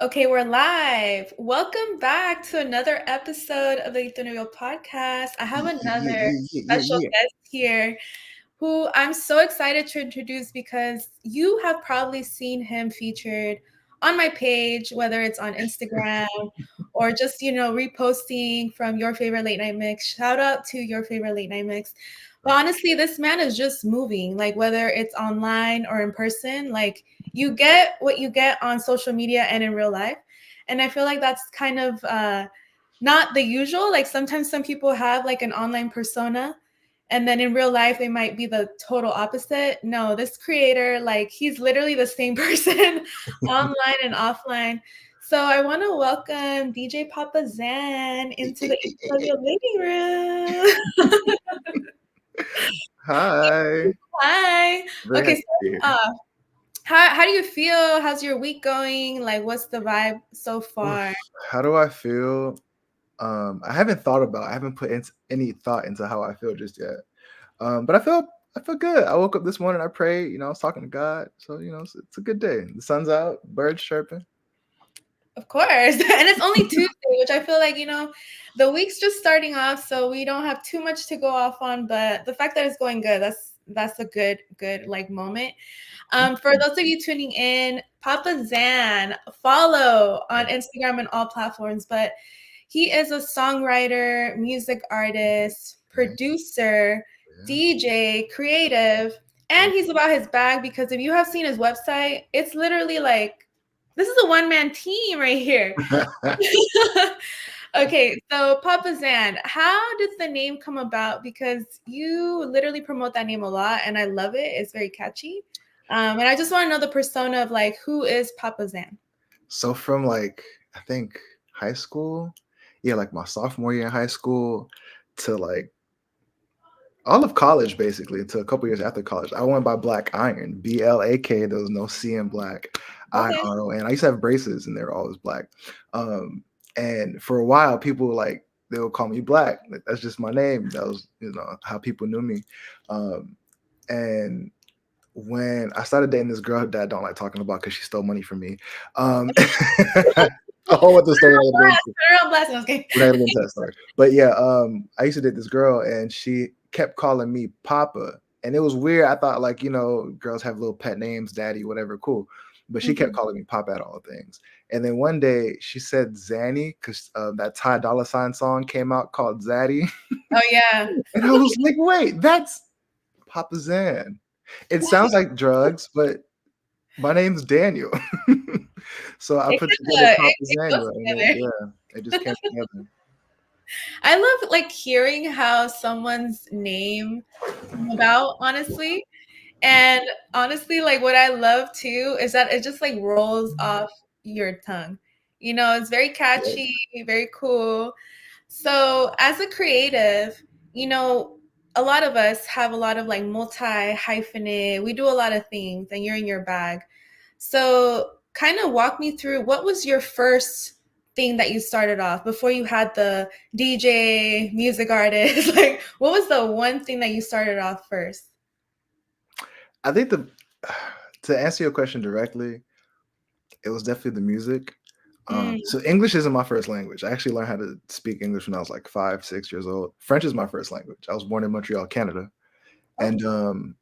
Okay, we're live. Welcome back to another episode of the Tu Novio podcast. I have Yeah, yeah, another yeah, yeah, special yeah, guest here who I'm so excited to introduce because you have probably seen him featured on my page, whether it's on Instagram or just, reposting from your favorite late night mix. Shout out to your favorite late night mix. But honestly, this man is just moving, like whether it's online or in person, like you get what you get on social media and in real life. And I feel like that's kind of not the usual. Like sometimes some people have like an online persona and then in real life they might be the total opposite. No, this creator, like he's literally the same person online and offline. So I want to welcome DJ Papa Zan into the yeah. Studio living room. Hi. Hi. Very Okay, happy so to be here. how do you feel? How's your week going? Like what's the vibe so Oof. far? How do I feel? I haven't put any thought into how I feel just yet. But I feel good. I woke up this morning, I prayed, I was talking to God. So, it's a good day. The sun's out, birds chirping. Of course. And it's only Tuesday, which I feel like, the week's just starting off, so we don't have too much to go off on, but the fact that it's going good, that's a good like moment. For those of you tuning in, Papa Zan, follow on Instagram and all platforms, but he is a songwriter, music artist, Yeah, producer, DJ, creative, yeah, and he's about his bag because if you have seen his website, it's literally like this is a one-man team right here. yeah. Okay, so Papa Zan, how did the name come about? Because you literally promote that name a lot, and I love it. It's very catchy. And I just want to know the persona of like who is Papa Zan? So from I think high school, yeah, like my sophomore year in high school to all of college, basically, until a couple years after college, I went by Black Iron, BLAK. There was no C in Black, Okay. IRON. I used to have braces, and they were always black. Um, and for a while, people they would call me Black. Like, that's just my name. That was how people knew me. Um, and when I started dating this girl that I don't like talking about because she stole money from me, a whole other story I would go Blast, into. put her on blast. No, okay. We're not gonna get into that story. But yeah, I used to date this girl and she kept calling me Papa. And it was weird. I thought girls have little pet names, daddy, whatever, cool. But she kept Mhm. calling me Papa at all things. And then one day she said Zanny because that Ty Dolla Sign song came out called Zaddy. Oh yeah. And I was like, wait, that's Papa Zan. It sounds like drugs, but my name's Daniel. So I It put together kinda Papa it goes Zaniel and together. it just came together. I love like hearing how someone's name came about, honestly. And honestly, like what I love too is that it just like rolls off your tongue. It's very catchy, very cool. So, as a creative, you know, a lot of us have a lot of like multi hyphenate. We do a lot of things, and you're in your bag. So, kind of walk me through what was your first thing that you started off before you had the DJ, music artist? Like, what was the one thing that you started off first? I think the to answer your question directly, it was definitely the music. Mm, So English isn't my first language. I actually learned how to speak English when I was like 5, 6 years old. French is my first language. I was born in Montreal, Canada, oh, and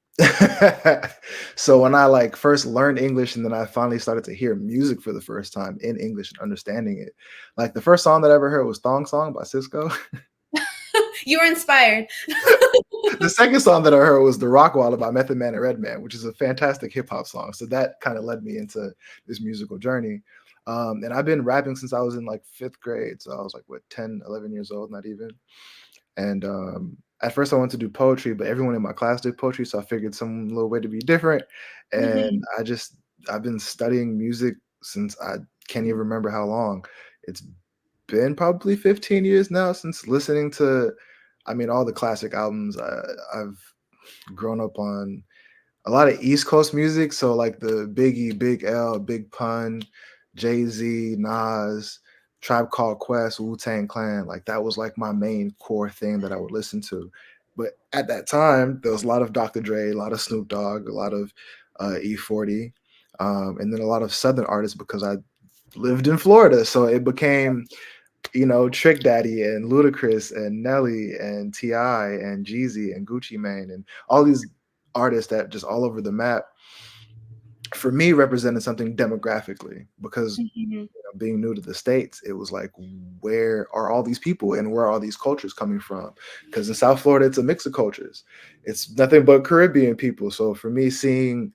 so when I first learned English, and then I finally started to hear music for the first time in English and understanding it, like the first song that I ever heard was "Thong Song" by Cisco. you were inspired. The second song that I heard was "The Rockwilder" by Method Man and Redman, which is a fantastic hip hop song. So that kind of led me into this musical journey. And I've been rapping since I was in like fifth grade. So I was like, what, 10, 11 years old, not even. And at first I wanted to do poetry, but everyone in my class did poetry. So I figured some little way to be different. And Mhm. I've been studying music since I can't even remember how long. It's been probably 15 years now since listening to, I mean, all the classic albums. I've grown up on a lot of East Coast music, so like the Biggie, Big L, Big Pun, Jay Z, Nas, Tribe Called Quest, Wu Tang Clan. Like that was like my main core thing that I would listen to. But at that time, there was a lot of Dr. Dre, a lot of Snoop Dogg, a lot of E40, and then a lot of Southern artists because I lived in Florida, so it became, Trick Daddy and Ludacris and Nelly and Ti and Jeezy and Gucci Mane and all these artists that just all over the map for me represented something demographically because Mhm. being new to the States, it was like, where are all these people and where are all these cultures coming from? Because in South Florida, it's a mix of cultures. It's nothing but Caribbean people. So for me, seeing,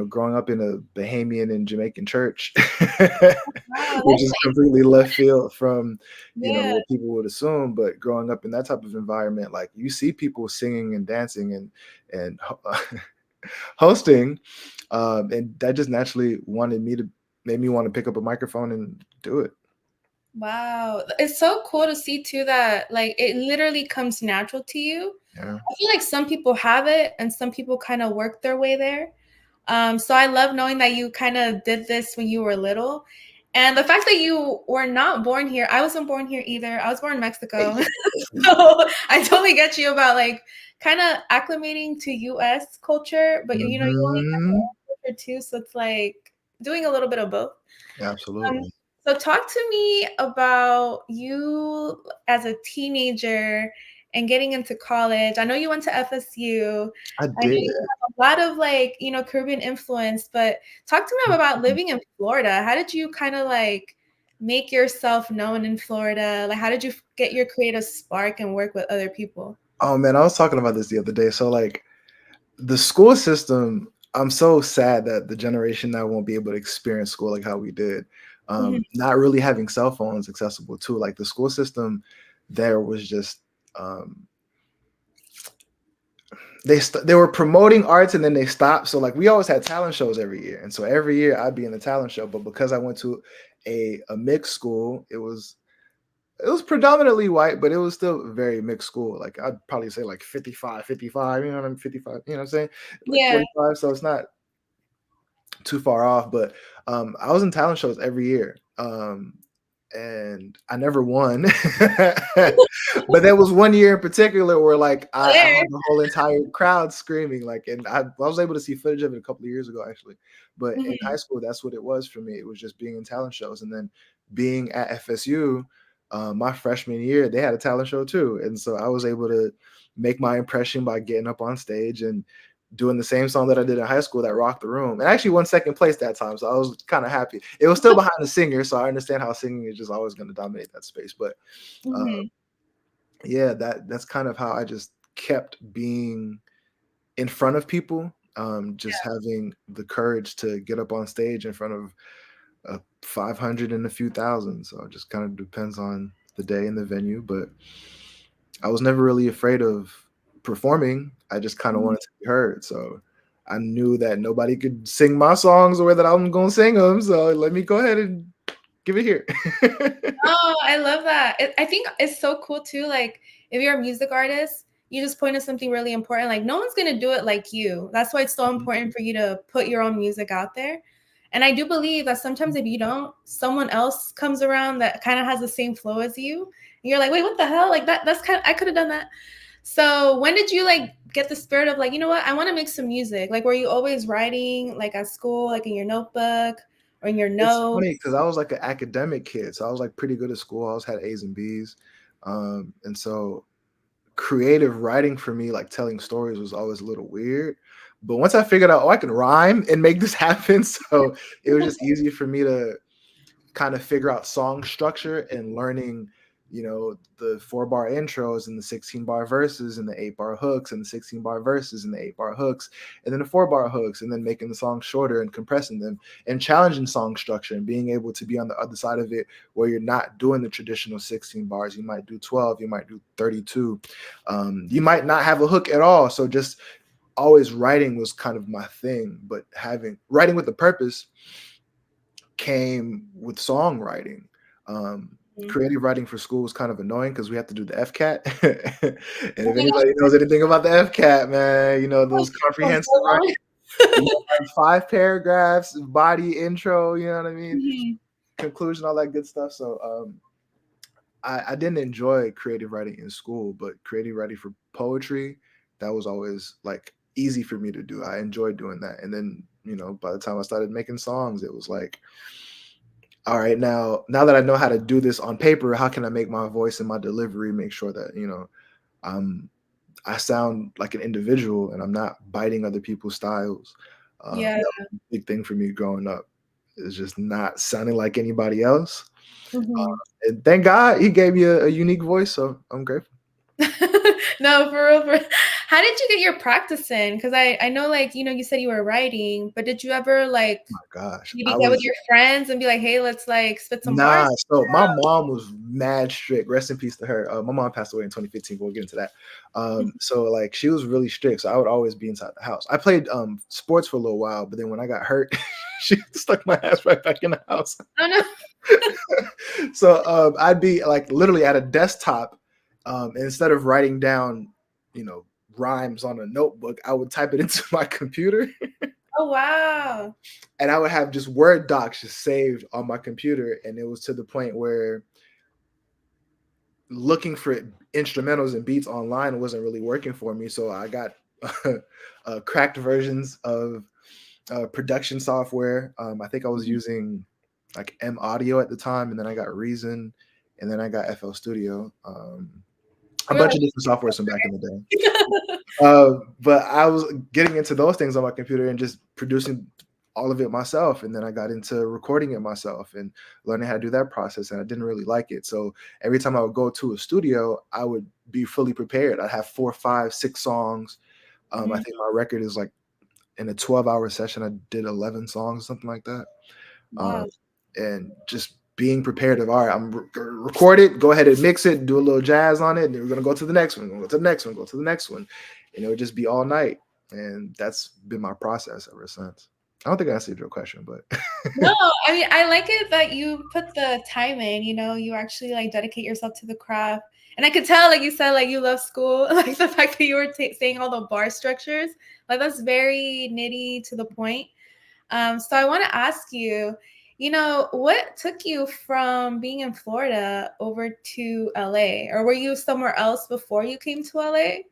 growing up in a Bahamian and Jamaican church, Wow, which that's is completely left field from, yeah. what people would assume. But growing up in that type of environment, like you see people singing and dancing and hosting, and that just naturally made me want to pick up a microphone and do it. Wow. It's so cool to see too that like it literally comes natural to you. Yeah. I feel like some people have it and some people kind of work their way there. So I love knowing that you kind of did this when you were little. And the fact that you were not born here, I wasn't born here either. I was born in Mexico. So I totally get you about like kind of acclimating to US culture, but you only have your Mhm. own culture too. So it's like doing a little bit of both. Um, Absolutely. so talk to me about you as a teenager and getting into college. I know you went to FSU. I I know did. you have a lot of like, Caribbean influence, but talk to me about living in Florida. How did you kind of like make yourself known in Florida? Like, how did you get your creative spark and work with other people? Oh man, I was talking about this the other day. So like the school system, I'm so sad that the generation now won't be able to experience school like how we did. Mhm. Not really having cell phones accessible too. Like the school system there was just they were promoting arts and then they stopped. So like we always had talent shows every year. And so every year I'd be in the talent show. But because I went to a mixed school, it was predominantly white, but it was still a very mixed school. Like I'd probably say like 55, 55, you know what I mean? 55, you know what I'm saying? Like Yeah. 45. So it's not too far off, but I was in talent shows every year. And I never won. But there was one year in particular where like I There. had the whole entire crowd screaming, like, and I was able to see footage of it a couple of years ago actually. But in high Mhm. school, that's what it was for me. It was just being in talent shows, and then being at FSU. My freshman year, they had a talent show too, and so I was able to make my impression by getting up on stage and doing the same song that I did in high school that rocked the room. And I actually won second place that time. So I was kind of happy. It was still behind the singer. So I understand how singing is just always going to dominate that space. But uh, Mhm. yeah, that's kind of how I just kept being in front of people. Just having the courage to get up on stage in front of 500 and a few thousand. So it just kind of depends on the day and the venue. But I was never really afraid of performing. I just kind of Mhm. wanted to be heard. So I knew that nobody could sing my songs or that I'm going to sing them. So let me go ahead and give it here. Oh, I love that. I think it's so cool too. Like, if you're a music artist, you just pointed something really important. Like, no one's gonna do it like you. That's why it's so important for you to put your own music out there. And I do believe that sometimes if you don't, someone else comes around that kind of has the same flow as you. And you're like, wait, what the hell? Like that's kind of I could have done that. So when did you like get the spirit of like, you know what, I want to make some music? Like, were you always writing like at school, like in your notebook or in your It's funny notes? because I was like an academic kid. So I was like pretty good at school. I always had A's and B's. And so creative writing for me, like telling stories, was always a little weird. But once I figured out, oh, I can rhyme and make this happen. So it was just easy for me to kind of figure out song structure and learning, the 4 bar intros and the 16 bar verses and the 8 bar hooks and the 16 bar verses and the 8 bar hooks and then the 4 bar hooks and then making the song shorter and compressing them and challenging song structure and being able to be on the other side of it where you're not doing the traditional 16 bars. You might do 12, you might do 32. You might not have a hook at all. So just always writing was kind of my thing, but having writing with a purpose came with songwriting. Creative writing for school was kind of annoying because we had to do the FCAT. And Oh if my gosh, anybody knows anything about the FCAT, man, those so comprehensive writing, long. you have 5 paragraphs, body, intro, you know what I mean? Mhm. Conclusion, all that good stuff. So I didn't enjoy creative writing in school, but creative writing for poetry, that was always like easy for me to do. I enjoyed doing that. And then, by the time I started making songs, it was like all right, now that I know how to do this on paper, how can I make my voice and my delivery make sure that, I'm I sound like an individual and I'm not biting other people's styles. Yeah. That was a big thing for me growing up, is just not sounding like anybody else. Mhm. And thank God he gave me a unique voice, so I'm grateful. No, for real, how did you get your practice in? Because I know, like, you said you were writing, but did you ever, like, My gosh, maybe I get with was your friends and be like, "Hey, let's, like, spit some bars?" Nah, so my mom was mad strict. Rest in peace to her. My mom passed away in 2015. We'll get into that. So like she was really strict. So I would always be inside the house. I played sports for a little while, but then when I got hurt, she stuck my ass right back in the house. Oh, no. So I'd be like literally at a desktop, and instead of writing down, you know, rhymes on a notebook, I would type it into my computer, Oh, wow. and I would have just Word docs just saved on my computer, and it was to the point where looking for instrumentals and beats online wasn't really working for me. So I got cracked versions of production software. I think I was Mhm. using like M Audio at the time, and then I got Reason, and then I got FL Studio. A You were bunch like of different softwares from back in the day. okay. But I was getting into those things on my computer and just producing all of it myself. And then I got into recording it myself and learning how to do that process. And I didn't really like it. So every time I would go to a studio, I would be fully prepared. I'd have 4, 5, 6 songs. I Mhm. think my record is like in a 12-hour session, I did 11 songs, something like that. Um, Wow. and just being prepared of, all right, I'm record it, go ahead and mix it, do a little jazz on it, and then we're gonna go to the next one, go to the next one, go to the next one, and it would just be all night. And that's been my process ever since. I don't think I answered your question, but No, I mean, I like it that you put the time in, you actually, like, dedicate yourself to the craft, and I could tell, like you said, like, you love school, like, the fact that you were ta saying all the bar structures, like, that's very nitty to the point. So I wanna ask you, what took you from being in Florida over to LA? Or were you somewhere else before you came to LA?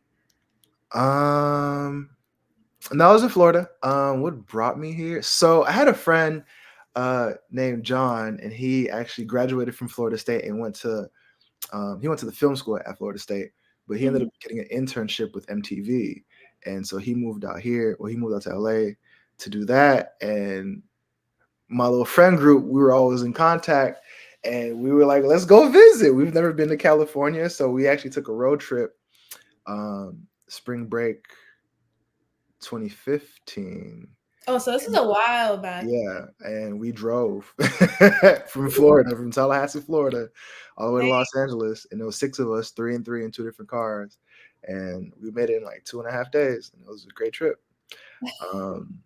um, no, I was in Florida. What brought me here? So I had a friend named John, and he actually graduated from Florida State and went to the film school at Florida State, but he ended Mhm. up getting an internship with MTV. And so he moved out here. Well, he moved out to LA to do that. And my little friend group, we were always in contact. And we were like, let's go visit. We've never been to California. So we actually took a road trip, spring break 2015. Oh, so this is a while back. Yeah, and we drove from Florida, from Tallahassee, Florida, all the way to Dang. Los Angeles, and there was 6 of us, 3 and 3 in 2 different cars, and we made it in, like, 2.5 days, and it was a great trip. Um,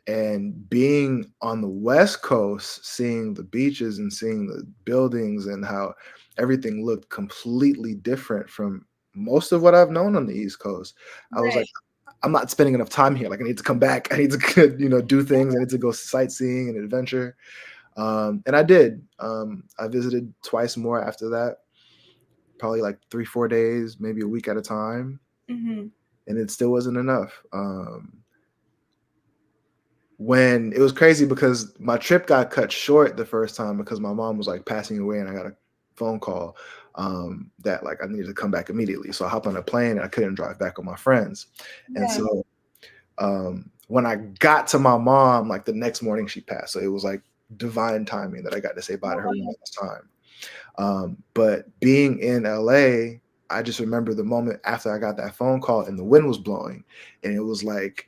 and being on the West Coast, seeing the beaches and seeing the buildings and how everything looked completely different from most of what I've known on the East Coast, I was like, Right. I'm not spending enough time here. Like I need to come back. I need to, do things. I need to go sightseeing and adventure. And I did. I visited twice more after that, probably like 3, 4 days, maybe a week at a time, Mhm. and it still wasn't enough. When it was crazy because my trip got cut short the first time because my mom was like passing away, and I got a phone call that like I needed to come back immediately. So I hopped on a plane and I couldn't drive back with my friends, and Yeah. so when I got to my mom, like the next morning she passed. So it was like divine timing that I got to say bye Oh, to her one wow. last time. But being in LA, I just remember the moment after I got that phone call and the wind was blowing, and it was like,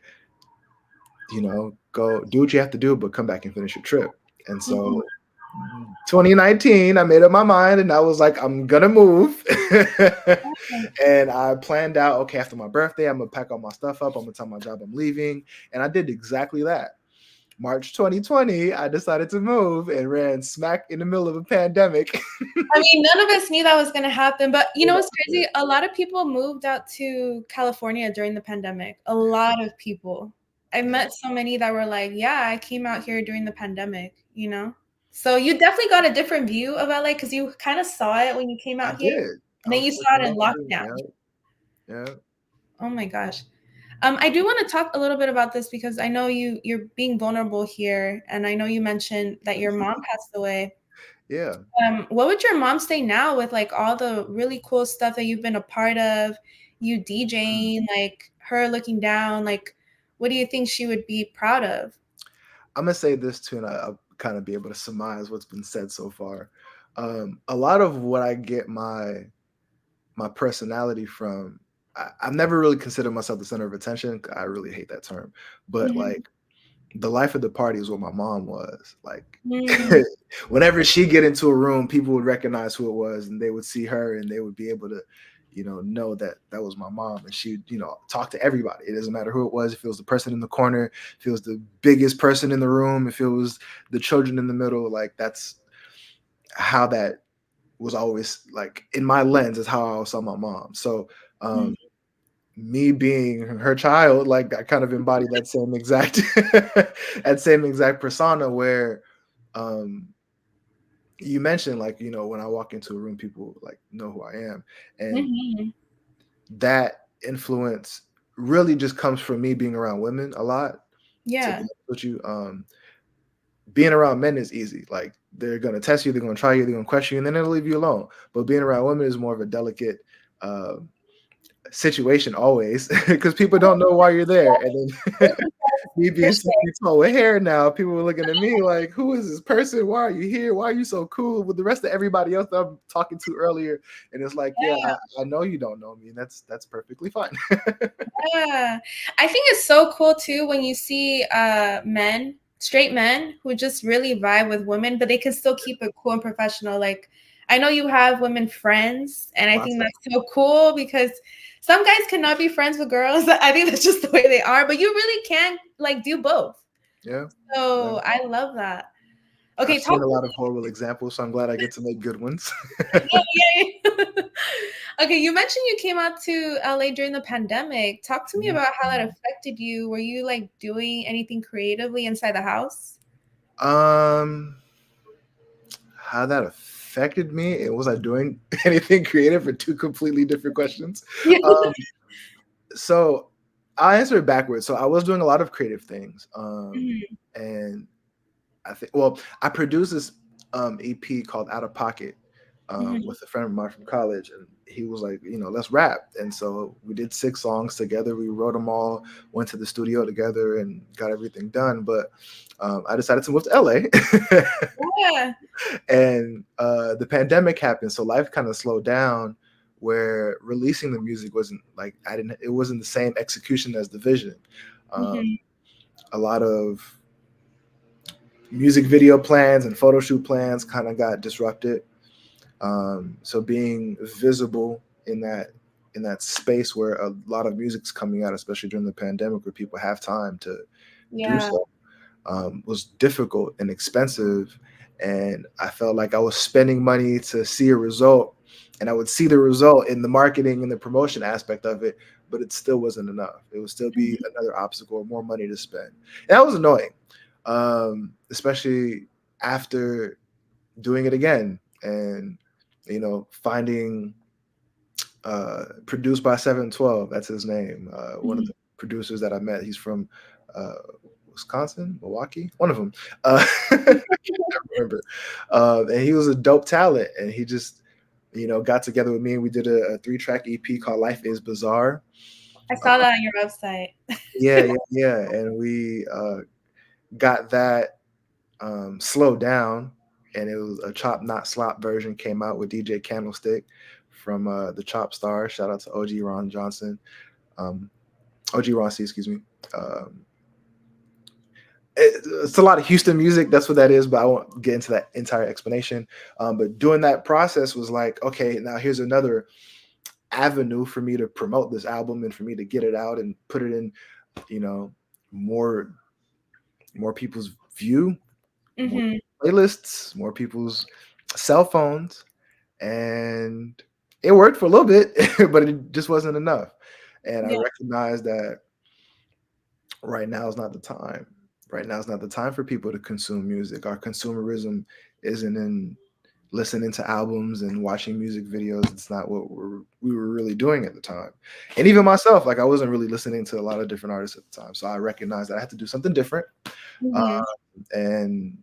go do what you have to do, but come back and finish your trip. And Mhm. so 2019, I made up my mind and I was like, I'm gonna move. And I planned out, okay, after my birthday, I'm gonna pack all my stuff up. I'm gonna tell my job I'm leaving. And I did exactly that. March 2020, I decided to move and ran smack in the middle of a pandemic. I mean, none of us knew that was gonna happen, but you know what's crazy? A lot of people moved out to California during the pandemic. A lot of people. I Yeah, met so many that were like, "Yeah, I came out here during the pandemic," you know? So you definitely got a different view of LA because you kinda saw it when you came I out here, did. and I then was you saw it fortunate in enough to do. lockdown. Yeah, yeah. Oh my gosh. I do want to talk a little bit about this because I know you're being vulnerable here, and I know you mentioned that your mom passed away. Yeah. What would your mom say now with like all the really cool stuff that you've been a part of, you Mm. DJing, like her looking down, like what do you think she would be proud of? I'm gonna say this too, and I'll kind of be able to surmise what's been said so far. A lot of what I get my personality from, I've never really considered myself the center of attention. I really hate that term, but Mhm. like the life of the party is what my mom was. Like Mm. whenever she get into a room, people would recognize who it was, and they would see her, and they would be able to, know that that was my mom, and she, talk to everybody. It doesn't matter who it was. If it was the person in the corner, if it was the biggest person in the room, if it was the children in the middle, like that's how that was always like in my lens is how I saw my mom. So Mm. um me being her child, like I kind of embodied that same exact that same exact persona where um you mentioned like, when I walk into a room, people like know who I am. And Mhm. that influence really just comes from me being around women a lot, to be Yeah. honest with you. Being around men is easy. Like they're gonna test you, they're gonna try you, they're gonna question you, and then they'll leave you alone. But being around women is more of a delicate uh, situation always, because people don't know why you're there. And then me For being six sure. feet tall with hair now, people were looking at me like, "Who is this person? Why are you here? Why are you so cool with the rest of everybody else that I'm talking to earlier?" And it's like, yeah, I know you don't know me, and that's perfectly fine. Yeah. I think it's so cool too when you see men, straight men who just really vibe with women, but they can still keep it cool and professional. Like I know you have women friends, and I Lots think of that's so cool because some guys cannot be friends with girls. I think that's just the way they are, but you really can like do both. yeah. Yeah. So I love that. I've Okay, talk seen a to lot of horrible examples, so I'm glad I get to make good ones. me. Okay, you mentioned you came out to LA during the pandemic. Talk to me about how that affected you. Were you like doing anything creatively inside the house? um, how that affected me, and was I doing anything creative, for two completely different questions? Yeah. Um, so I answer it backwards. So I was doing a lot of creative things, Mhm, and I think, well, I produced this EP called Out of Pocket mhm. with a friend of mine from college, and he was like, let's rap. And so we did 6 songs together. We wrote them all, went to the studio together, and got everything done. But I decided to move to LA, Yeah. and the pandemic happened, so life kind of slowed down. Where releasing the music wasn't like it wasn't the same execution as the vision. Um, Mhm. a lot of music video plans and photo shoot plans kind of got disrupted. So being visible in that space where a lot of music's coming out, especially during the pandemic, where people have time to do Yeah. so, was difficult and expensive. And I felt like I was spending money to see a result, and I would see the result in the marketing and the promotion aspect of it, but it still wasn't enough. It would still be Mhm. another obstacle, more money to spend. And that was annoying, especially after doing it again and finding produced by 712. That's his name. One of Mhm. the producers that I met. He's from uh, Wisconsin, Milwaukee, one of them. I can't remember. And he was a dope talent, and he just got together with me, and we did a 3-track EP called Life Is Bizarre. I saw that on your website. Yeah, yeah, yeah. And we got that slowed down, and it was a Chop Not Slop version came out with DJ Candlestick from the Chop Star. Shout out to OG Ron Johnson, OG Ron C, excuse me. Um, it's a lot of Houston music. That's what that is, but I won't get into that entire explanation. But doing that process was like, okay, now here's another avenue for me to promote this album and for me to get it out and put it in, you know, more people's view, more Mhm. playlists, more people's cell phones, and it worked for a little bit, but it just wasn't enough. And I Yeah. recognized that right now is not the time. Right now is not the time for people to consume music. Our consumerism isn't in listening to albums and watching music videos. It's not what we were really doing at the time. And even myself, like I wasn't really listening to a lot of different artists at the time. So I recognized that I had to do something different. Mhm. And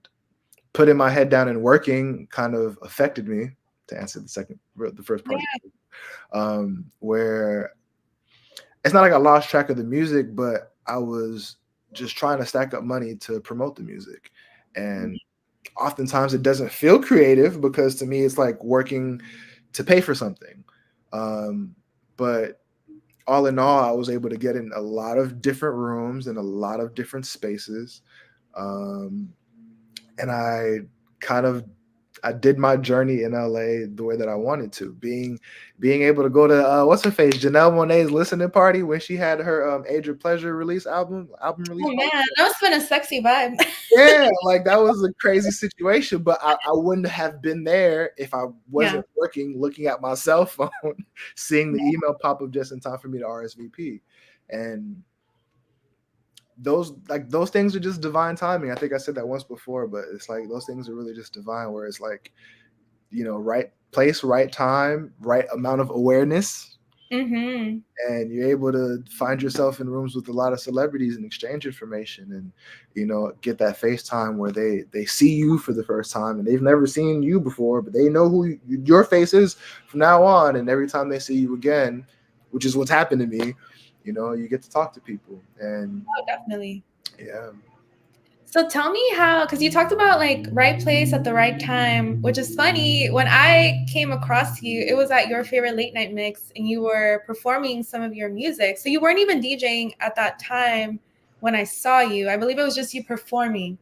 putting my head down and working kind of affected me, to answer the first part, Yeah. where it's not like I lost track of the music, but I was just trying to stack up money to promote the music. And oftentimes it doesn't feel creative because to me it's like working to pay for something. But all in all, I was able to get in a lot of different rooms and a lot of different spaces. Um, and kind of I did my journey in LA the way that I wanted to. Being able to go to what's her face, Janelle Monáe's listening party when she had her Age of Pleasure album release Oh party. man, that must have been a sexy vibe. Yeah, like that was a crazy situation, but I wouldn't have been there if I Yeah. wasn't working, looking at my cell phone, seeing the email pop up just in time for me to RSVP. And those things are just divine timing. I think I said that once before, but it's like those things are really just divine, where it's like, right place, right time, right amount of awareness, Mhm. and you're able to find yourself in rooms with a lot of celebrities and exchange information, and get that FaceTime where they see you for the first time and they've never seen you before, but they know who your face is from now on, and every time they see you again, which is what's happened to me, you get to talk to people. And Oh, definitely. yeah. So tell me how, because you talked about like right place at the right time, which is funny. When I came across you, it was at your favorite late night mix and you were performing some of your music. So you weren't even DJing at that time when I saw you. I believe it was just you performing.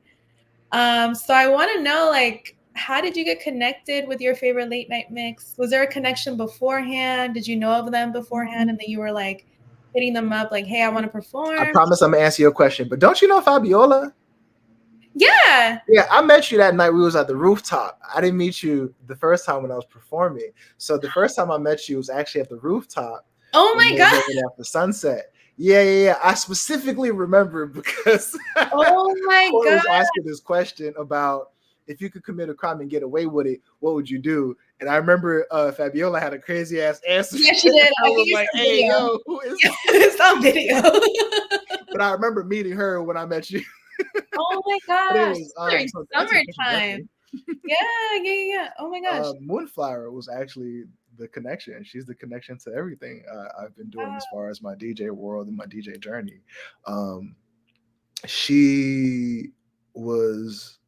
So I want to know, like, how did you get connected with your favorite late night mix? Was there a connection beforehand? Did you know of them beforehand and then you were like hitting them up like, hey, I want to I perform? promise I'm gonna answer your question, but don't you know Fabiola? Yeah. Yeah, I met you that night. We was at the rooftop. I didn't meet you the first time when I was performing. So the first time I met you was actually at the rooftop Oh when my they was God. over there after sunset. Yeah, yeah, yeah. I specifically remember because Oh my Corey God. was asking this question about if you could commit a crime and get away with it, what would you do? And I remember Fabiola had a crazy ass answer. Yeah, she did. I I think was it's like, on "Hey, video. yo, who is Yeah, this?" it's on video. But I remember meeting her when I met you. Oh my But gosh. anyways, During so to answer your question summertime. directly, Yeah, yeah, yeah. Oh my gosh. Moonflower was actually the connection. She's the connection to everything I've been doing as far as my DJ world and my DJ journey. Um, she was,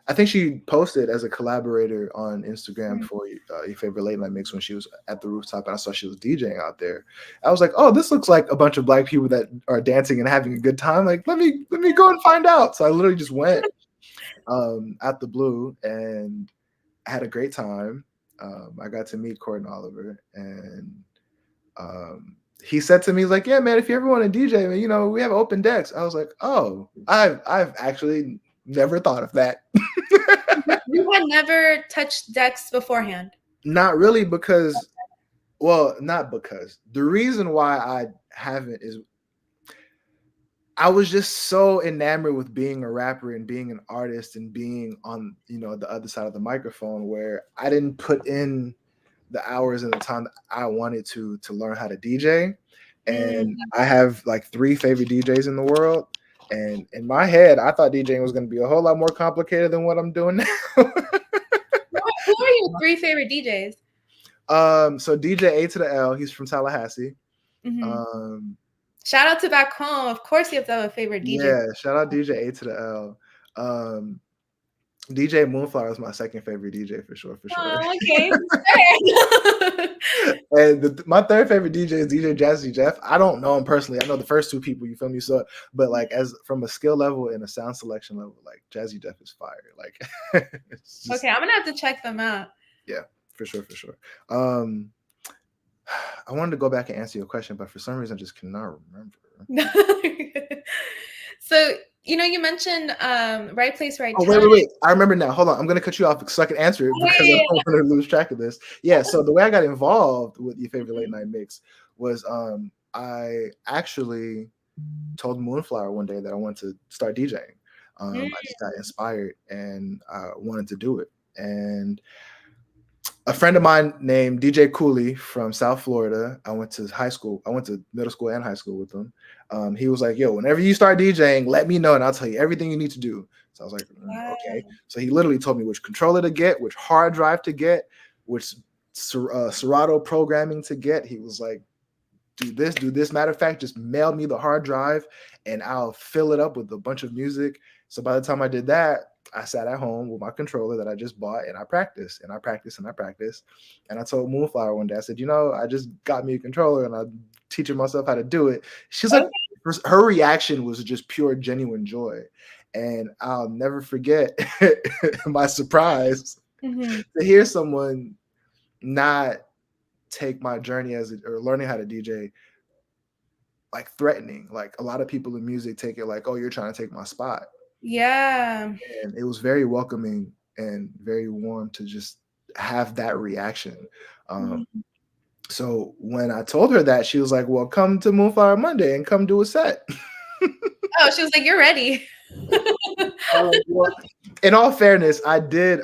I think she posted as a collaborator on Instagram for your favorite late night mix when she was at the rooftop, and I saw she was DJing out there. I was like, oh, this looks like a bunch of black people that are dancing and having a good time. Like, let me go and find out. So I literally just went out the blue, and I had a great time. I got to meet Courtney Oliver, and he said to me, he's like, "Yeah, man, if you ever want to DJ, man, we have open decks." I was like, "Oh, I've actually never thought of that." You had never touched decks beforehand. Not really, because, well, not because. The reason why I haven't is I was just so enamored with being a rapper and being an artist and being on, the other side of the microphone, where I didn't put in the hours and the time that I wanted to learn how to DJ. Mm. And I have like three favorite DJs in the world. And in my head, I thought DJing was going to be a whole lot more complicated than what I'm doing now. Who are your three favorite DJs? So DJ A to the L, he's from Tallahassee. Mhm. Um, Shout out to back home. Of course, you have to have a favorite DJ. yeah, shout out DJ A to the L. Um, DJ Moonflower is my second favorite DJ for sure, for sure. Oh, okay. Fair. And my third favorite DJ is DJ Jazzy Jeff. I don't know him personally. I know the first two people, you feel me? So, but like as from a skill level and a sound selection level, like Jazzy Jeff is fire. Like, it's just, Okay, I'm gonna have to check them out. yeah, for sure, for sure. Um, I wanted to go back and answer your question, but for some reason, I just cannot remember. So, you mentioned right place, right Oh, time. wait. I remember now. Hold on. I'm going to cut you off so I can answer it because I Hey. don't want to lose track of this. Yeah. So the way I got involved with your favorite late night mix was I actually told Moonflower one day that I wanted to start DJing. I just got inspired and I wanted to do it. And a friend of mine named DJ Cooley from South Florida. I went to high school. I went to middle school and high school with him. He was like, "Yo, whenever you start DJing, let me know, and I'll tell you everything you need to do." So I was like, "Okay." Wow. So he literally told me which controller to get, which hard drive to get, which Serato programming to get. He was like, "Do this, do this." Matter of fact, just mail me the hard drive, and I'll fill it up with a bunch of music. So by the time I did that, I sat at home with my controller that I just bought, and I practiced and I practiced and I practiced. And I told Moonflower one day, I said, I just got me a controller and I'm teaching myself how to do it. She's like, Okay. her reaction was just pure, genuine joy. And I'll never forget my surprise Mhm. to hear someone not take my journey or learning how to DJ like threatening. Like a lot of people in music take it like, oh, you're trying to take my spot. Yeah. And it was very welcoming and very warm to just have that reaction. Um, Mhm. so when I told her that, she was like, "Well, come to Moonflower Monday and come do a set." Oh, she was like, "You're ready." Well, in all fairness, I did.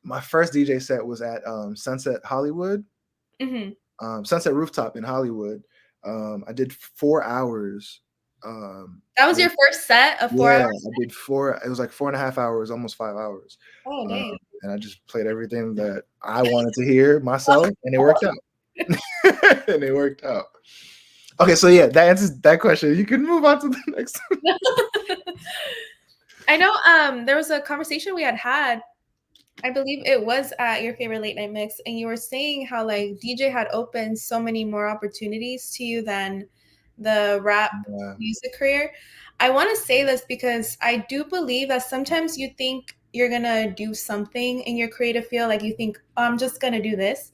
My first DJ set was at Sunset Hollywood, Mhm. Sunset Rooftop in Hollywood. I did 4 hours. That was With, your first set of 4 yeah, hours? I did four. It was like 4.5 hours, almost 5 hours. Oh, Um, dang. and I just played everything that I wanted to hear myself, and it worked out. And it worked out. Okay, so yeah, that answers that question. You can move on to the next one. I know, there was a conversation we had, I believe it was at your favorite late night mix, and you were saying how, like, DJ had opened so many more opportunities to you than the rap Yeah. music career. I wanna say this because I do believe that sometimes you think you're gonna do something in your creative field, like, you think, "Oh, I'm just gonna do this,"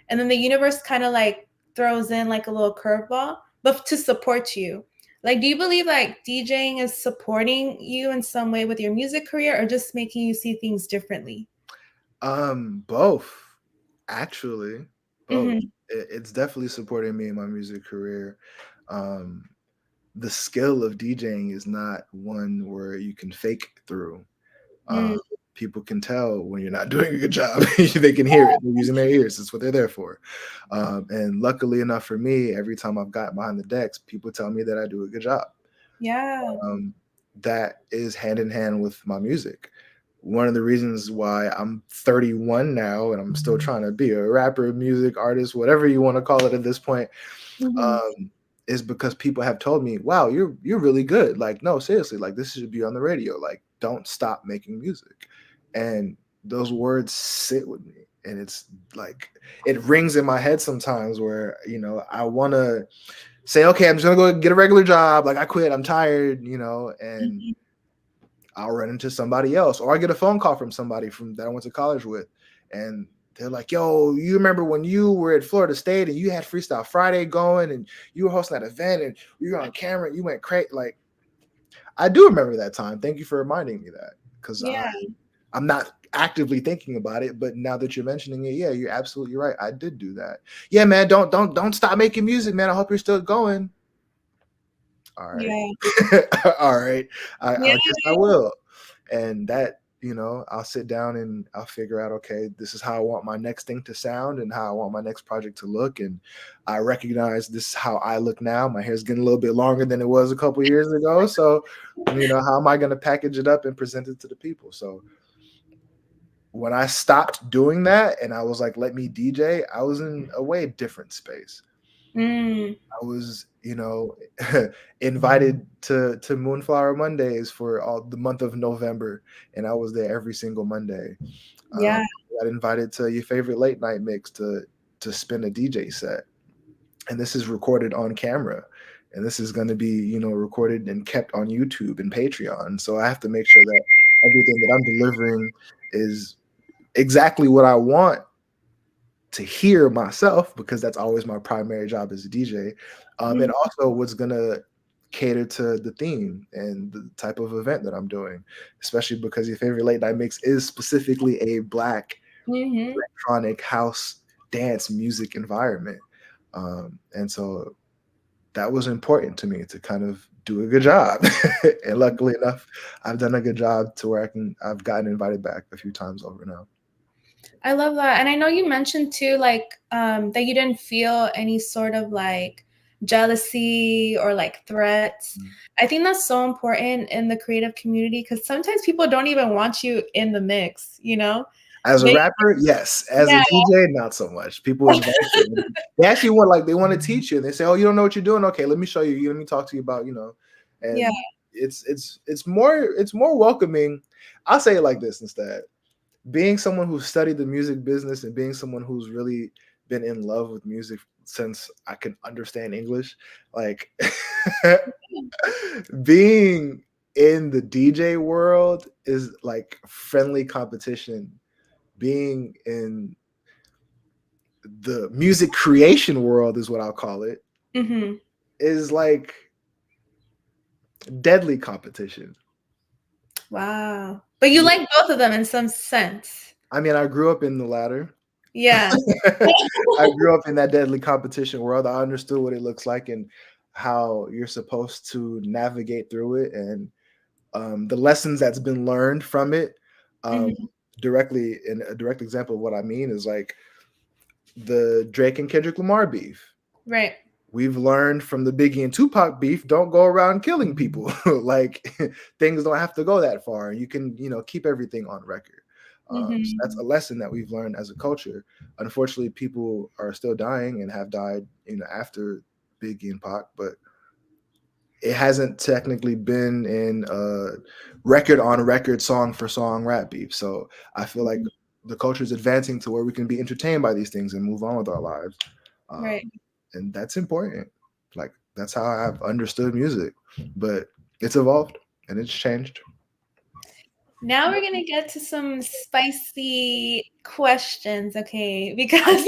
and then the universe kinda, like, throws in, like, a little curveball, but to support you. Like, do you believe, like, DJing is supporting you in some way with your music career or just making you see things differently? Both actually, both. Mhm. It's definitely supporting me in my music career. Um, the skill of DJing is not one where you can fake through. Uh, Mm. People can tell when you're not doing a good job. They can hear it. They're using their ears. That's what they're there for. And luckily enough for me, every time I've got behind the decks, people tell me that I do a good job. Yeah. Um, that is hand in hand with my music. One of the reasons why I'm 31 now and I'm still trying to be a rapper, music artist, whatever you want to call it at this point, Mhm. um, is because people have told me, "Wow, you're really good." Like, no, seriously, like this should be on the radio. Like, don't stop making music. And those words sit with me, and it's like it rings in my head sometimes where I want to say, "Okay, I'm just gonna go get a regular job. Like, I quit. I'm tired," and Mhm. I'll run into somebody else, or I get a phone call from somebody from that I went to college with, and they're like, "Yo, you remember when you were at Florida State and you had Freestyle Friday going, and you were hosting that event, and you were on camera, and you went crazy?" Like, I do remember that time. Thank you for reminding me that, because Yeah. I'm not actively thinking about it, but now that you're mentioning it, yeah, you're absolutely right. I did do that. Yeah, man, don't stop making music, man. I hope you're still going. All right. Yeah. All right. I Yeah. guess I will. And that, I'll sit down and I'll figure out, okay, this is how I want my next thing to sound and how I want my next project to look. And I recognize this is how I look now. My hair's getting a little bit longer than it was a couple years ago. So, how am I going to package it up and present it to the people? So when I stopped doing that and I was like, let me DJ, I was in a way different space. Mm. I was, invited to Moonflower Mondays for all the month of November, and I was there every single Monday. Um, Yeah. I got invited to your favorite late night mix to spin a DJ set, and this is recorded on camera, and this is going to be recorded and kept on YouTube and Patreon. So I have to make sure that everything that I'm delivering is exactly what I want to hear myself, because that's always my primary job as a DJ. And Mhm. also what's gonna cater to the theme and the type of event that I'm doing, especially because your favorite late night mix is specifically a black Mhm. electronic house dance music environment. And so that was important to me to kind of do a good job. And luckily enough, I've done a good job to where I've gotten invited back a few times over now. I love that. And I know you mentioned too, like, that you didn't feel any sort of like jealousy or like threats. Mm. I think that's so important in the creative community because sometimes people don't even want you in the mix, you know? As a They, rapper, yes. As a yeah, DJ, not so much. People invite you. They actually want, like, they want to teach you. They say, "Oh, you don't know what you're doing? Okay, let me show you. Let me talk to you about, you know." yeah. And it's more welcoming. I'll say it like this instead. Being someone who's studied the music business and being someone who's really been in love with music since I can understand English, like being in the DJ world is like friendly competition. Being in the music creation world is what I'll call it, Hmm. is like deadly competition. Wow. But you Yeah. like both of them in some sense. I mean, I grew up in the latter. Yeah. I grew up in that deadly competition world. I understood what it looks like and how you're supposed to navigate through it, and the lessons that's been learned from it. Um, Hmm. directly, in a direct example of what I mean is like the Drake and Kendrick Lamar beef. Right. We've learned from the Biggie and Tupac beef, don't go around killing people. Like things don't have to go that far. You can, keep everything on record. So that's Hmm. a lesson that we've learned as a culture. Unfortunately, people are still dying and have died, after Biggie and Pac, but it hasn't technically been in a record on record, song for song rap beef. So I feel like the culture is advancing to where we can be entertained by these things and move on with our lives. Right. And that's important. Like that's how I've understood music, but it's evolved and it's changed. Now we're gonna get to some spicy questions, okay? Because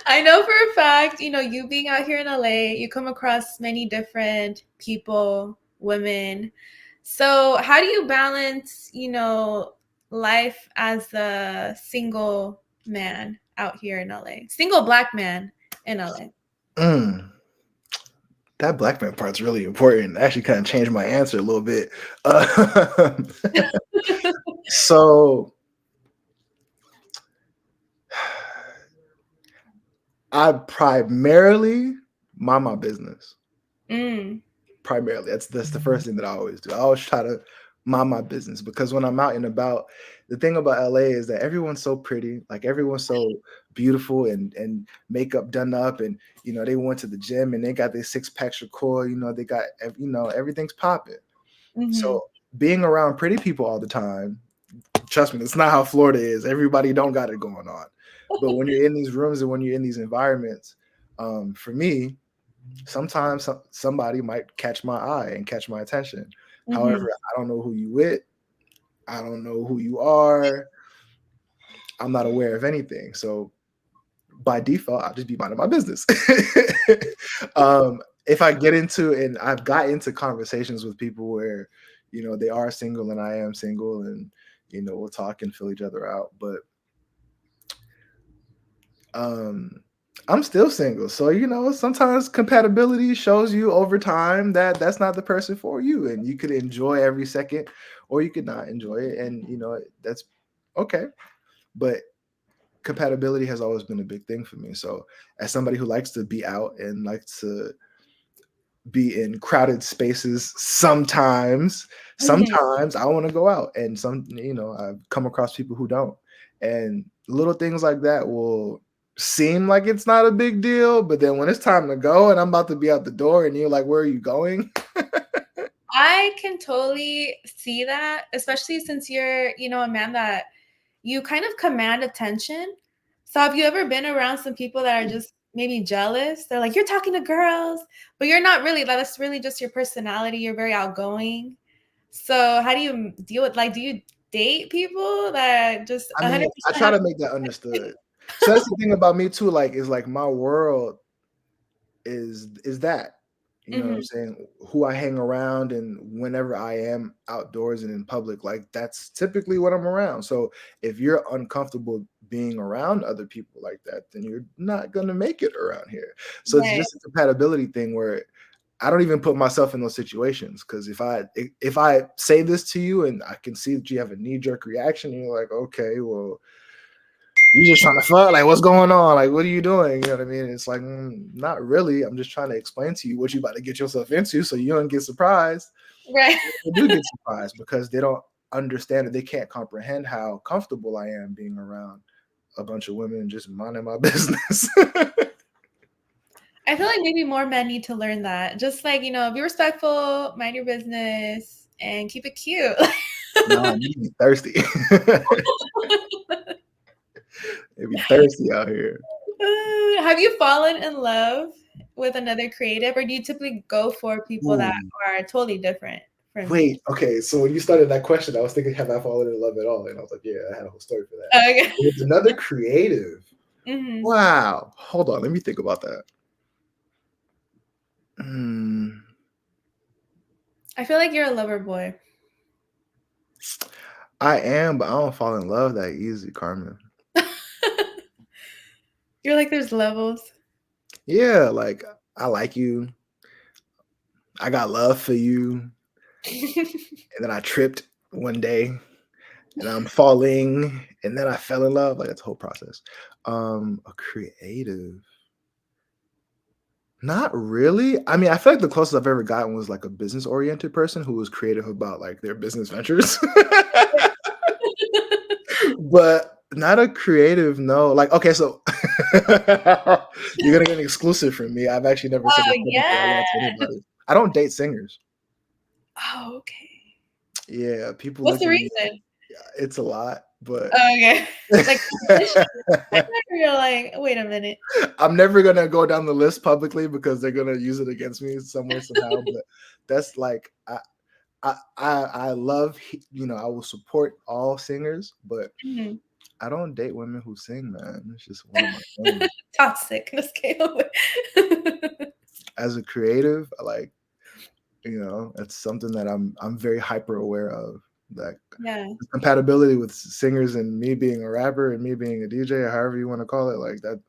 I know for a fact, you being out here in LA, you come across many different people, women. So how do you balance, life as a single man out here in LA? Single black man in LA. Mm, that black man part's really important. Actually, kind of changed my answer a little bit. Uh, so I primarily mind my business. Mm. Primarily, that's the first thing that I always do. I always try to mind my business because when I'm out and about, the thing about LA is that everyone's so pretty, like everyone's so beautiful and makeup done up, and they went to the gym and they got their six packs core. They got everything's popping. Hmm. So being around pretty people all the time, trust me, it's not how Florida is. Everybody don't got it going on. But when you're in these rooms and when you're in these environments, for me, sometimes somebody might catch my eye and catch my attention. However, Hmm. I don't know who you with. I don't know who you are. I'm not aware of anything. So by default, I'll just be minding my business. If I get into and I've got into conversations with people where, they are single and I am single and, we'll talk and fill each other out. But um I'm still single. So, sometimes compatibility shows you over time that that's not the person for you. And you could enjoy every second or you could not enjoy it. And, that's okay. But compatibility has always been a big thing for me. So, as somebody who likes to be out and likes to be in crowded spaces Hmm. sometimes I want to go out, and I've come across people who don't, and little things like that will seem like it's not a big deal, but then when it's time to go and I'm about to be out the door and you're like, where are you going? I can totally see that, especially since you're, a man that you kind of command attention. So have you ever been around some people that are just maybe jealous? They're like, you're talking to girls, but you're not really. That's really just your personality. You're very outgoing. So how do you deal with, like, do you date people that just I mean, I 100% try have to make that understood. So that's the thing about me too, like, is like my world is that, what I'm Mhm, saying, who I hang around, and whenever I am outdoors and in public, like that's typically what I'm around. So if you're uncomfortable being around other people like that, then you're not gonna make it around here. So it's Right. just a compatibility thing where I don't even put myself in those situations because if I say this to you and I can see that you have a knee jerk reaction, and you're like, okay, well, you just trying to fuck, like what's going on? Like, what are you doing? You know what I mean? It's like, not really. I'm just trying to explain to you what you about to get yourself into so you don't get surprised. Right. They do get surprised because they don't understand it. They can't comprehend how comfortable I am being around a bunch of women just minding my business. I feel like maybe more men need to learn that. Just like, be respectful, mind your business, and keep it cute. Nah, you be thirsty. They be thirsty out here. Have you fallen in love with another creative, or do you typically go for people that Ooh. are totally different from you? Wait, okay. So when you started that question, I was thinking, have I fallen in love at all? And I was like, yeah, I had a whole story for that. Okay. With another creative. Hmm. Wow. Hold on. Let me think about that. Hmm. I feel like you're a lover boy. I am, but I don't fall in love that easy, Carmen. You're like, there's levels. Yeah, like I like you. I got love for you. And then I tripped one day and I'm falling and then I fell in love. Like that's the whole process. A creative. Not really. I mean, I feel like the closest I've ever gotten was like a business oriented person who was creative about like their business ventures. But not a creative, no. Like, okay, so you're gonna get an exclusive from me. I've actually never said Oh, this publicly out yeah. loud to anybody. I don't date singers. Oh, okay. Yeah, people What's look the at me. reason? It's a lot, but Oh, okay. Like competition. I thought you were like, wait a minute. I'm never gonna go down the list publicly because they're gonna use it against me some way somehow. But that's like I love I will support all singers, but Mhm. I don't date women who sing, man. It's just one of my things. Toxic. Let's go. As a creative, I like it's something that I'm very hyper aware of. That Yeah. compatibility with singers and me being a rapper and me being a DJ or however you want to call it, like that.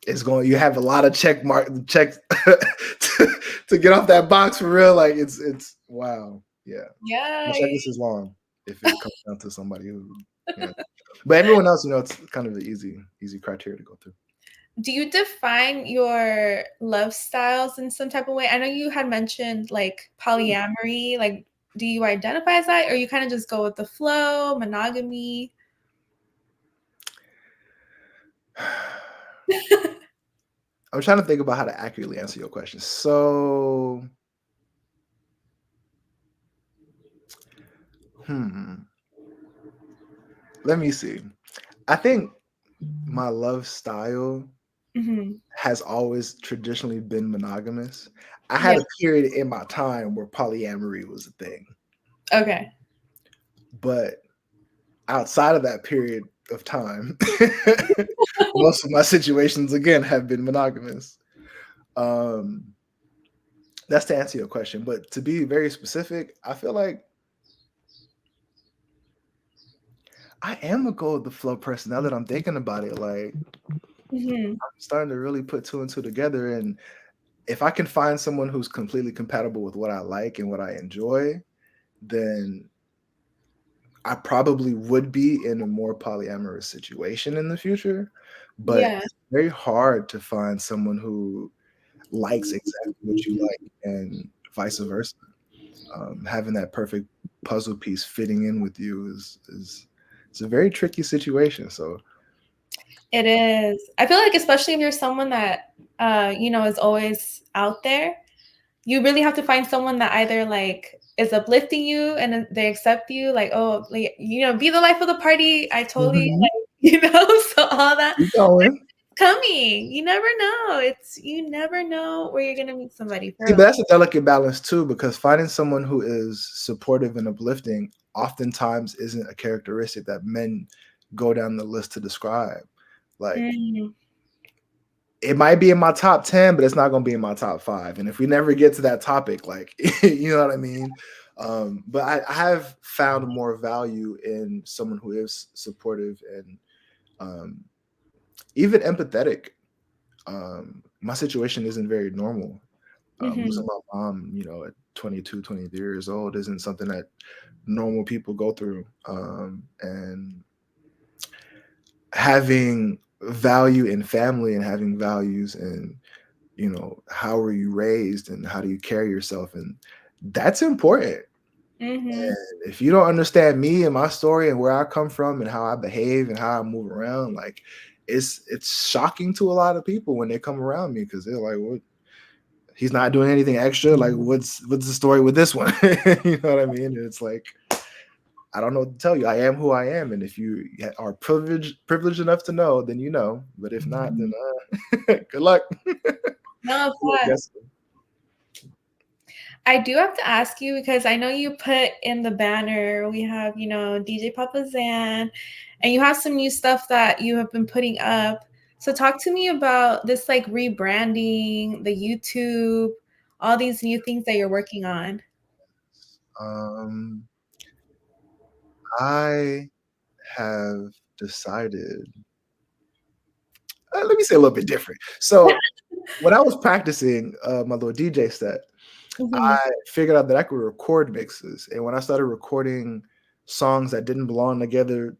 It's going. You have a lot of checks to get off that box for real. Like it's wow. Yeah, Yeah. my checklist is long if it comes down to somebody who. Yeah. But everyone else, it's kind of an easy criteria to go through. Do you define your love styles in some type of way? I know you had mentioned like polyamory. Like, do you identify as that, or you kind of just go with the flow, monogamy? I'm trying to think about how to accurately answer your question. So, let me see. I think my love style Hmm. has always traditionally been monogamous. I had Yeah. a period in my time where polyamory was a thing, Okay. but outside of that period of time, most of my situations again have been monogamous. Um, that's to answer your question, but to be very specific, I feel like I am a go with the flow person now that I'm thinking about it. Like Hmm. I'm starting to really put two and two together, and if I can find someone who's completely compatible with what I like and what I enjoy, then I probably would be in a more polyamorous situation in the future. But Yeah. it's very hard to find someone who likes exactly what you like and vice versa. Having that perfect puzzle piece fitting in with you is it's a very tricky situation. So It is. I feel like especially if you're someone that is always out there, you really have to find someone that either like is uplifting you and then they accept you, like, oh, like, be the life of the party. I totally mhm, like, so all that keep going. coming. You never know where you're gonna meet somebody See, for but that's a delicate balance too, because finding someone who is supportive and uplifting oftentimes isn't a characteristic that men go down the list to describe. Like mm, it might be in my top 10, but it's not gonna be in my top 5. And if we never get to that topic, like you know what I mean? But I have found more value in someone who is supportive and um, even empathetic. My situation isn't very normal. Losing Mhm. my mom, at 22, 23 years old isn't something that normal people go through. And having value in family and having values and how were you raised and how do you carry yourself, and that's important. Mhm. And if you don't understand me and my story and where I come from and how I behave and how I move around, like it's shocking to a lot of people when they come around me because they're like, "What? He's not doing anything extra. Like, what's the story with this one?" You know what I mean? And it's like I don't know what to tell you. I am who I am, and if you are privileged enough to know, then you know. But if not, then good luck. No, Yeah, I fun. guess so. I do have to ask you because I know you put in the banner, we have, DJ Papa Zan, and you have some new stuff that you have been putting up. So talk to me about this like rebranding, the YouTube, all these new things that you're working on. Um, I have decided. Let me say a little bit different. So when I was practicing my little DJ set, Mhm. I figured out that I could record mixes, and when I started recording songs that didn't belong together,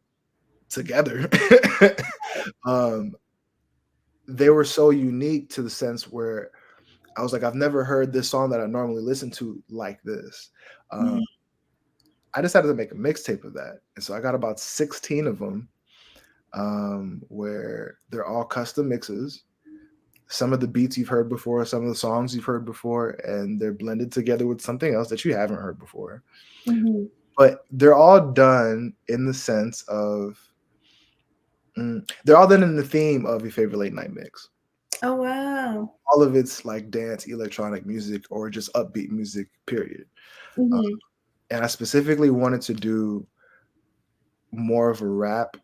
um, they were so unique to the sense where I was like, I've never heard this song that I normally listen to like this. Um, Mhm. I decided to make a mixtape of that, and so I got about 16 of them, where they're all custom mixes. Some of the beats you've heard before, some of the songs you've heard before, and they're blended together with something else that you haven't heard before. Mhm. But they're all done in the sense of they're all done in the theme of your favorite late night mix. Oh wow. All of it's like dance, electronic music, or just upbeat music, period. Uh, Mhm. and I specifically wanted to do more of a rap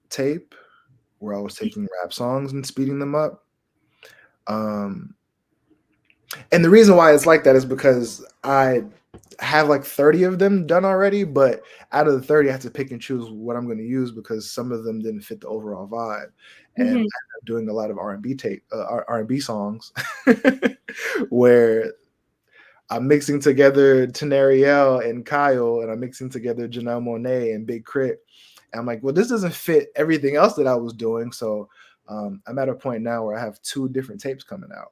tape where I was taking rap songs and speeding them up. Um, and the reason why it's like that is because I have like 30 of them done already, but out of the 30, I have to pick and choose what I'm going to use because some of them didn't fit the overall vibe. And I ended Mhm. up doing a lot of R&B R&B songs where I'm mixing together Tenariel and Kyle, and I'm mixing together Janelle Monáe and Big Crit. And I'm like, well, this doesn't fit everything else that I was doing. So I'm at a point now where I have two different tapes coming out.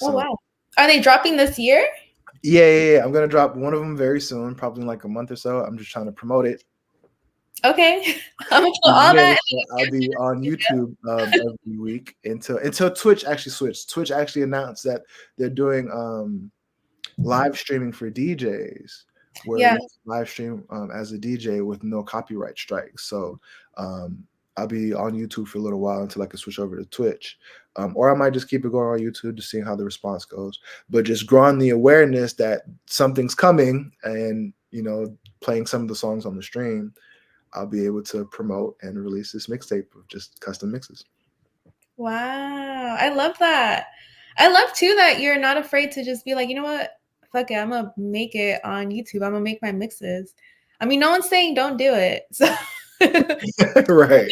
Oh So wow. Are they dropping this year? yeah. I'm gonna drop one of them very soon, probably in like a month or so. I'm just trying to promote it. Okay. I'm gonna put all Yeah, that so I'll be on YouTube every week until Twitch actually switched. Twitch actually announced that they're doing live streaming for DJs, where Yeah. you can live stream as a DJ with no copyright strikes. So um, I'll be on YouTube for a little while until I can switch over to Twitch, or I might just keep it going on YouTube to see how the response goes. But just growing the awareness that something's coming, and playing some of the songs on the stream, I'll be able to promote and release this mixtape of just custom mixes. Wow. I love that. I love too that you're not afraid to just be like, you know what? Fuck it. I'm gonna make it on YouTube. I'm gonna make my mixes. I mean, no one's saying don't do it. So Right.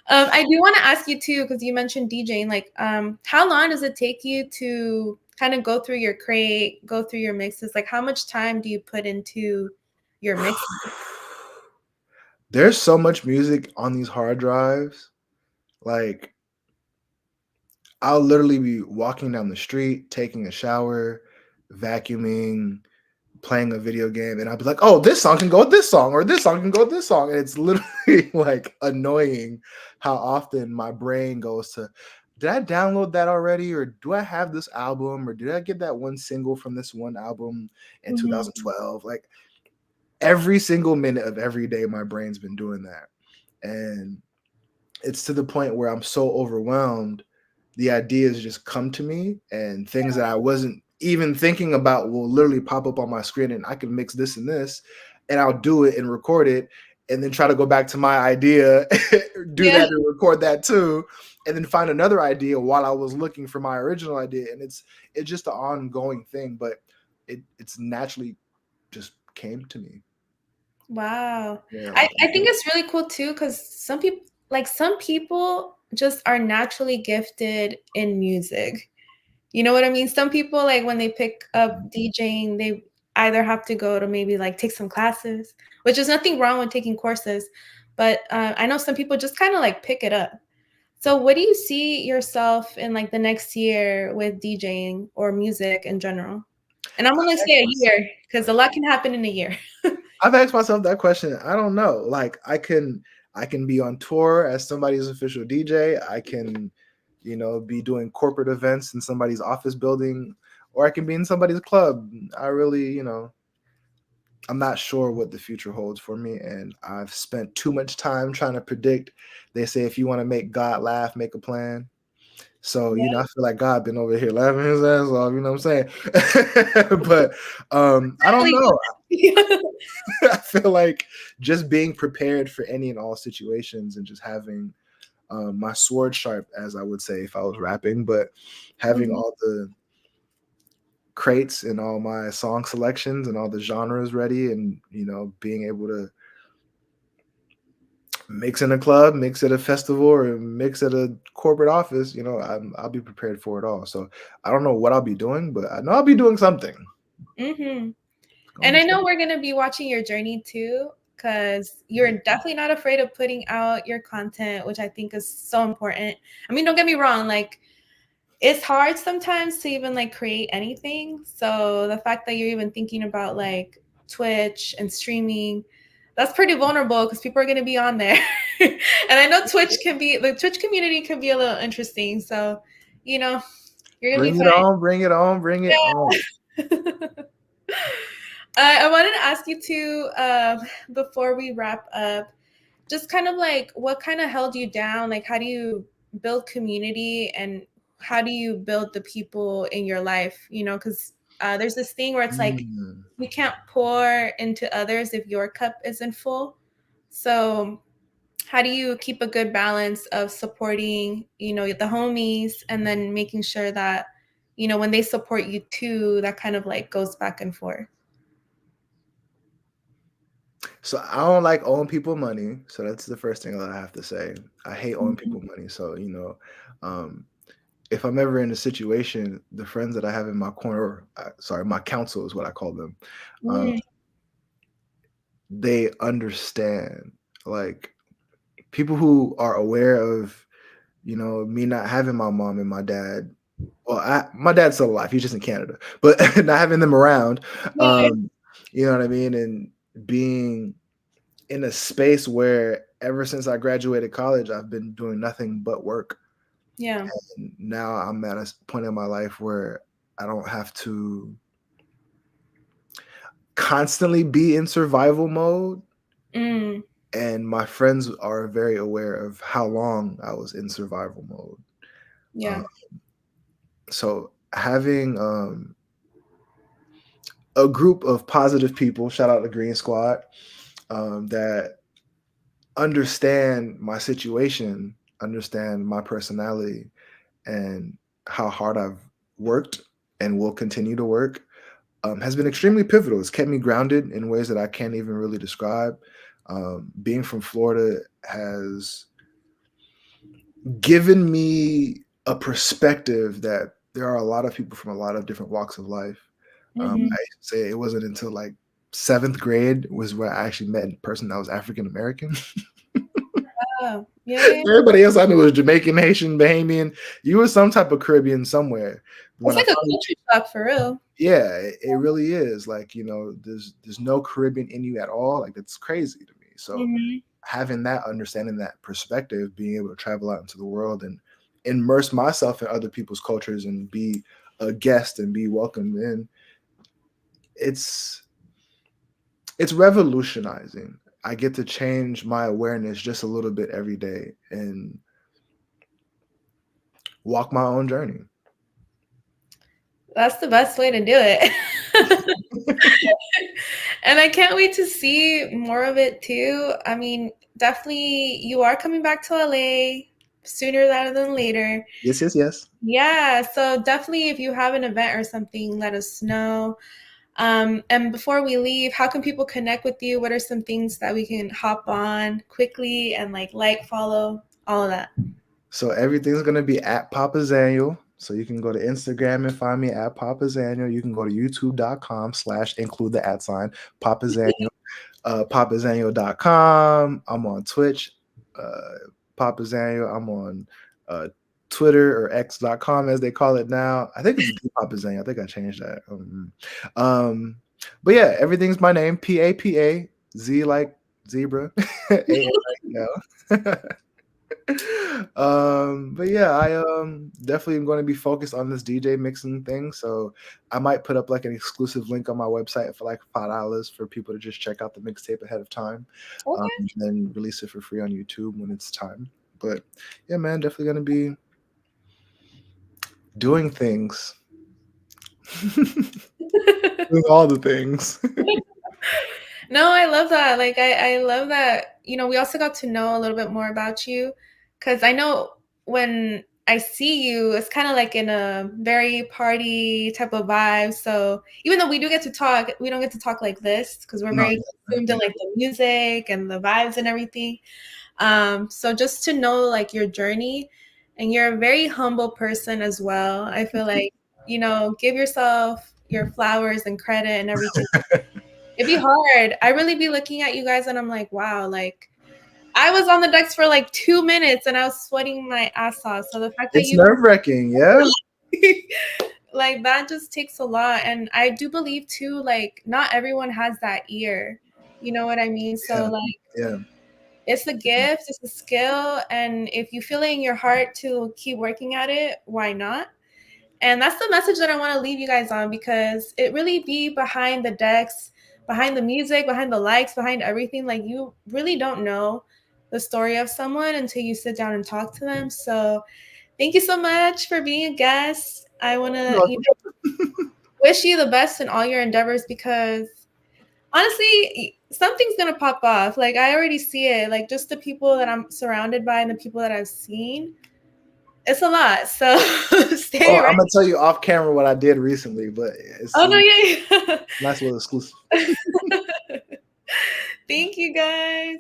I do want to ask you too, because you mentioned DJing, like how long does it take you to kind of go through your crate, go through your mixes? Like how much time do you put into your mix? There's so much music on these hard drives. Like, I'll literally be walking down the street, taking a shower, vacuuming, playing a video game, and I'll be like, "Oh, this song can go with this song, or this song can go with this song." And it's literally like annoying how often my brain goes to, "Did I download that already, or do I have this album, or did I get that one single from this one album in Mhm. 2012?" Like every single minute of every day, my brain's been doing that, and it's to the point where I'm so overwhelmed. The ideas just come to me, and things that I wasn't even thinking about will literally pop up on my screen, and I can mix this and this, and I'll do it and record it, and then try to go back to my idea, do Yeah. that and record that too, and then find another idea while I was looking for my original idea, and it's just an ongoing thing, but it's naturally came to me. Wow. Yeah, I think it's really cool too, because some people just are naturally gifted in music. You know what I mean? Some people, like, when they pick up DJing, they either have to go to maybe like take some classes, which is nothing wrong with taking courses, but I know some people just kind of like pick it up. So what do you see yourself in like the next year with DJing or music in general? And I'm gonna say a year because a lot can happen in a year. I've asked myself that question. I don't know. Like I can be on tour as somebody's official DJ. I can, be doing corporate events in somebody's office building, or I can be in somebody's club. I really, I'm not sure what the future holds for me, and I've spent too much time trying to predict. They say if you want to make God laugh, make a plan. So, I feel like God been over here laughing his ass off, you know what I'm saying? But I don't know. Yeah. I feel like just being prepared for any and all situations and just having my sword sharp, as I would say if I was rapping, but having Mhm. all the crates and all my song selections and all the genres ready, and being able to mix in a club, mix at a festival, or mix at a corporate office, I'll be prepared for it all. So I don't know what I'll be doing, but I know I'll be doing something. Mhm. It's gonna And be I know something. we're gonna be watching your journey too, because you're definitely not afraid of putting out your content, which I think is so important. I mean, don't get me wrong, like it's hard sometimes to even like create anything. So the fact that you're even thinking about like Twitch and streaming, that's pretty vulnerable because people are going to be on there. And I know the Twitch community can be a little interesting. So, you know, you're going to Bring be it fine. on, bring it on, bring it on. Yeah. I wanted to ask you too, before we wrap up, just kind of like what kind of held you down? Like, how do you build community and how do you build the people in your life? Because there's this thing where it's like Mm. you can't pour into others if your cup isn't full. So, how do you keep a good balance of supporting, the homies and then making sure that, when they support you too, that kind of like goes back and forth? So I don't like owing people money. So that's the first thing that I have to say. I hate owing Mhm. people money. So, um, if I'm ever in a situation, the friends that I have in my corner, sorry, my counsel is what I call them. Um, Mm, they understand, like, people who are aware of, me not having my mom and my dad. Well, my dad's still alive. He's just in Canada, but not having them around. yeah, Um, you know what I mean? And being in a space where ever since I graduated college, I've been doing nothing but work. yeah. And now I'm at a point in my life where I don't have to constantly be in survival mode. Mm, And my friends are very aware of how long I was in survival mode. Uh, yeah. so having a group of positive people, shout out the Green Squad, that understand my situation, understand my personality, and how hard I've worked and will continue to work, has been extremely pivotal. It's kept me grounded in ways that I can't even really describe. Being from Florida has given me a perspective that there are a lot of people from a lot of different walks of life. Mhm. I say it wasn't until like seventh grade was where I actually met a person that was African American. Oh, yeah, yeah. Everybody else I knew was Jamaican, Haitian, Bahamian. You were some type of Caribbean somewhere. It's When I like a finally, culture shock for real. yeah, it really is. Like, there's no Caribbean in you at all. Like, that's crazy to me. So Mhm. having that understanding, that perspective, being able to travel out into the world and immerse myself in other people's cultures and be a guest and be welcomed in, it's it's revolutionizing. I get to change my awareness just a little bit every day and walk my own journey. That's the best way to do it. And I can't wait to see more of it too. I mean, definitely you are coming back to LA sooner rather than later. Yes, yes, yes. Yeah, so definitely if you have an event or something, let us know. And before we leave, how can people connect with you? What are some things that we can hop on quickly and like, follow, all of that? So everything's gonna be at Papa Zaniel. So you can go to Instagram and find me at Papa Zaniel. You can go to youtube.com/include the @ sign Papa Zaniel. papazaniel.com. I'm on Twitch, Papa Zaniel. I'm on Twitter or X.com as they call it now. I think it's the Papa Zaniel. I think I changed that. But yeah, everything's my name. Papa Z like zebra. A-N-I-E-L. But yeah, I definitely am going to be focused on this DJ mixing thing. So I might put up like an exclusive link on my website for like $5 for people to just check out the mixtape ahead of time, Okay. and then release it for free on YouTube when it's time. But yeah, man, definitely going to be doing things, doing all the things. No, I love that. Like, I love that, we also got to know a little bit more about you. Because I know when I see you, it's kind of like in a very party type of vibe. So even though we do get to talk, we don't get to talk like this because we're No, very consumed in like the music and the vibes and everything. So just to know like your journey, and you're a very humble person as well. I feel like, give yourself your flowers and credit and everything. It'd be hard. I really be looking at you guys and I'm like, wow, like I was on the decks for like 2 minutes and I was sweating my ass off. So the fact that it's you nerve-wracking, yeah. like that just takes a lot. And I do believe too, like not everyone has that ear. You know what I mean? So Yeah, like yeah. it's a gift, it's a skill. And if you feel it in your heart to keep working at it, why not? And that's the message that I want to leave you guys on, because it really be behind the decks, behind the music, behind the likes, behind everything. Like you really don't know the story of someone until you sit down and talk to them. So thank you so much for being a guest. I want to wish you the best in all your endeavors, because honestly, something's going to pop off. Like I already see it, like just the people that I'm surrounded by and the people that I've seen. It's a lot. So stay Oh, I'm ready. gonna tell you off camera what I did recently, but it's Oh, no, yeah. nice little exclusive. Thank you, guys.